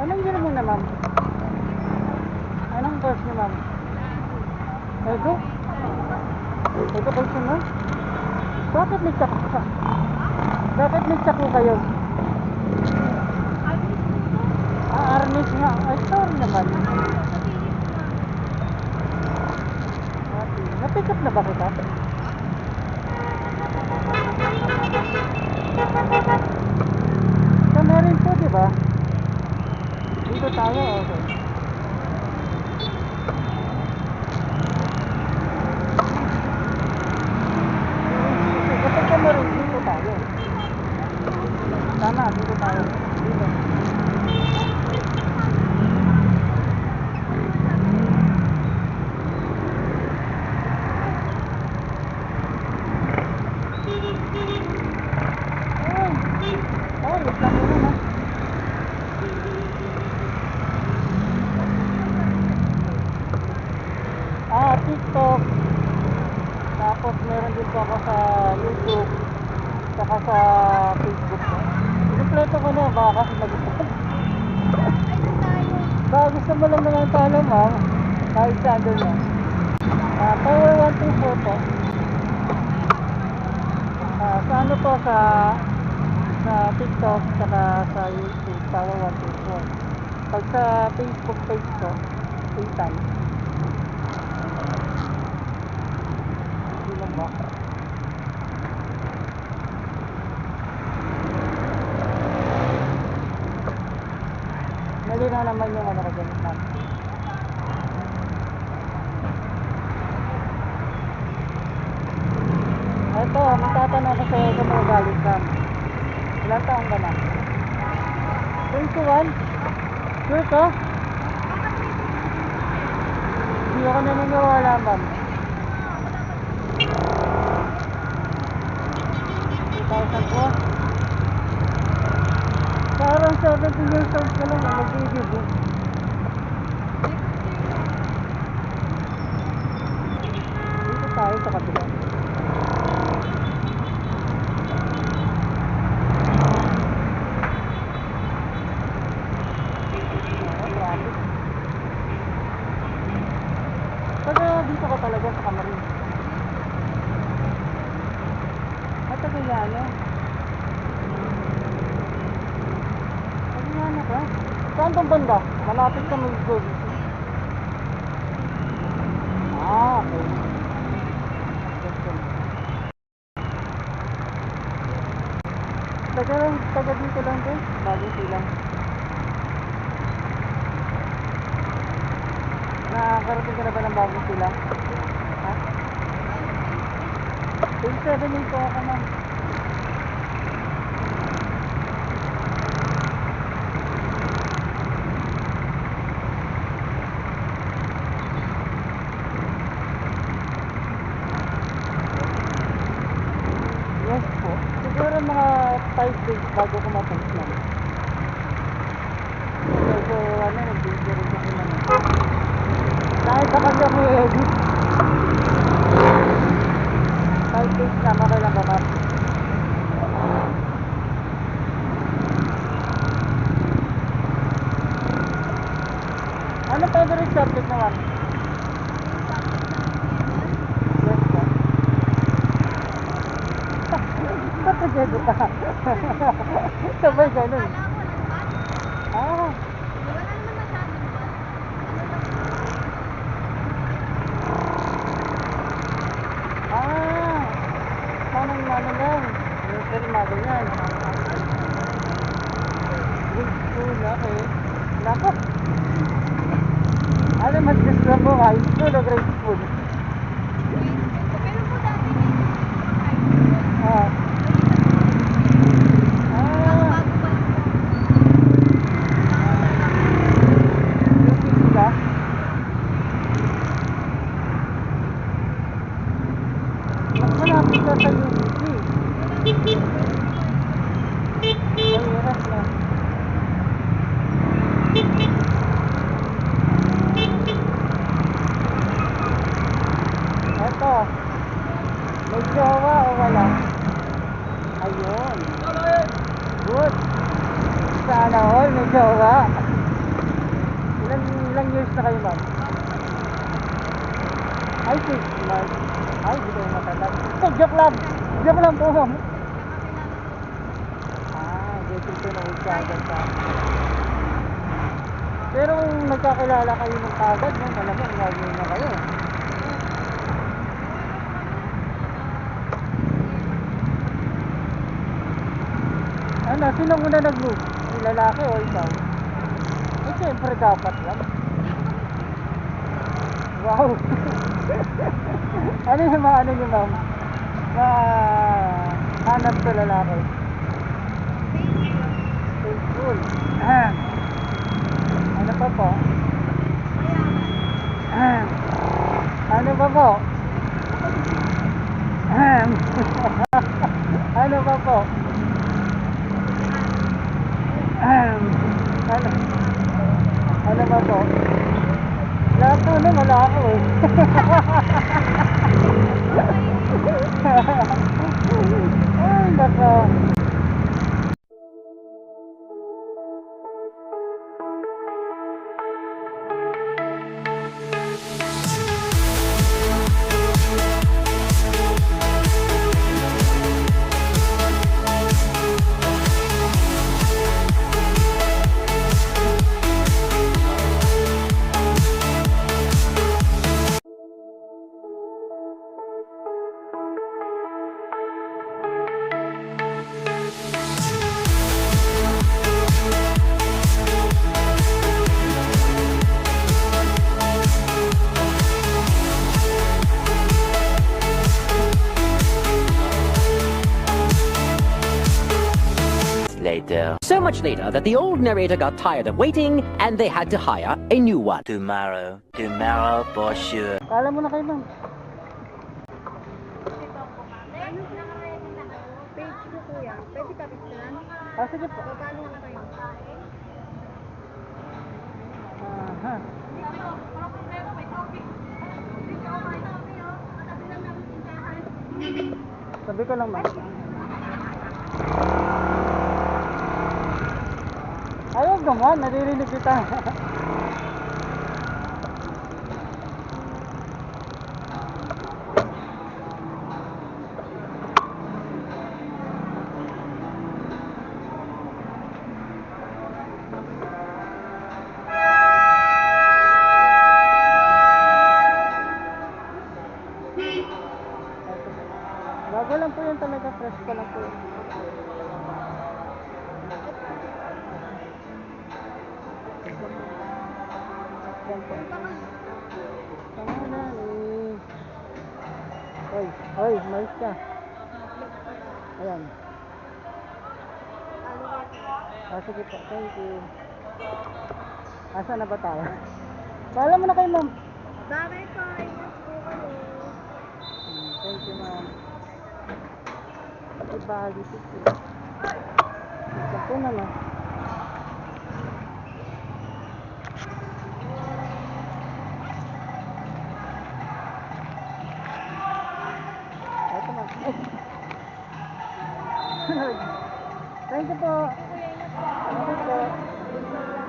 Anong year mo na, ma'am? Anong course niyo, ma'am? Edo? Education, ma'am? Bakit nagtsak ka? Bakit nagtsak ko kayo? Arnis nga. Ay, sorry naman. Na-pick up na ba kita? Sa meron po, diba? Dito tayo, okay. Kapag ka meron, dito tayo. Tama, dito tayo. Dito. TikTok, tapos meron din po ako sa YouTube, saka sa Facebook po. Kompleto ko na, baka kasi mag-upload. Baka gusto mo lang naman follow, ma'am, kahit sa andun mo. Power 124 po. Sa ano po, sa TikTok, saka sa YouTube, Power 124. Pag sa Facebook page ko, Ethan. Malinaw naman yung ano ko dyan, ma'am. Ito, magtatanong ko sa'yo kung magalit, ma'am. Ilang taong ka na? 21? Sure ka? Hindi ako naniniwala, ma'am. 2004? Parang 17 years old ka lang, mag-ibig. Dito tayo sa kabila. Taga dito ka talaga sa Kamarin. At Tagayano. Tagayano ka? Saan itong banda? Malapit ka mag-go. Okay. Taga dito lang din, bagong silang. Nakakarating ka na ba ng bagong silang? Ha? 27 po ako, ma'am. Yes po. Siguro mga 5 days bago ko ma-post na. So, ano, nag-video rin kasi naman. Dahil sa kanya may edit. 5 days na, okay lang ba, ma'am? Ano favorite subject naman? Yes po. Ba't nag-edit ka? Sabay ganun. Ah. Manang lang. Pero mga ganyan. Grade school, okay. Nako. Ano mas gusto mo, high school o grade school? Ah. Malapit ka sa UP. Mahirap na. Eto, may jowa o wala? Ayun. Good. Sana all may jowa. Ilang years na kayo, ma'am? Ay, 6 months. Ay, hindi kayo matagal. Joke lang. Joke lang po, ma'am. Getting to know each other pa. Pero kung nagkakilala kayo ng kagad, no, malamang lagi na kayo. Ano, sino muna nag-move? Yung lalaki o ikaw? Eh, siyempre dapat lang. Wow! Ano yung mga ano nyo, ma'am? Hanap sa lalaki? Faithful. Ano pa po? Ano pa po? Ano pa po? Ano? Ano pa po? Lahat po na wala ako eh. Ay, naka. Later. So much later that the old narrator got tired of waiting and they had to hire a new one. Tomorrow for sure. Kala mo na kayo, ma'am. Page ko, kuya. Pwede ka picturean? Sige po. Paano na kayo? Aha. Sabi ko lang, ma'am. Ayun naman, naririnig kita. Bago lang po yun talaga, fresh pa lang po yun. Yan po. Tama na eh. Oy, mais ka. Ayan. Sige po, thank you. Asa na ba tayo? Kala mo na kayo, ma'am. Bye-bye po. Ingat po kayo. Thank you, ma'am. Ibali po. Ito po naman. Ito, ma'am. Thank you po. Kuya, ingat po. Thank you po.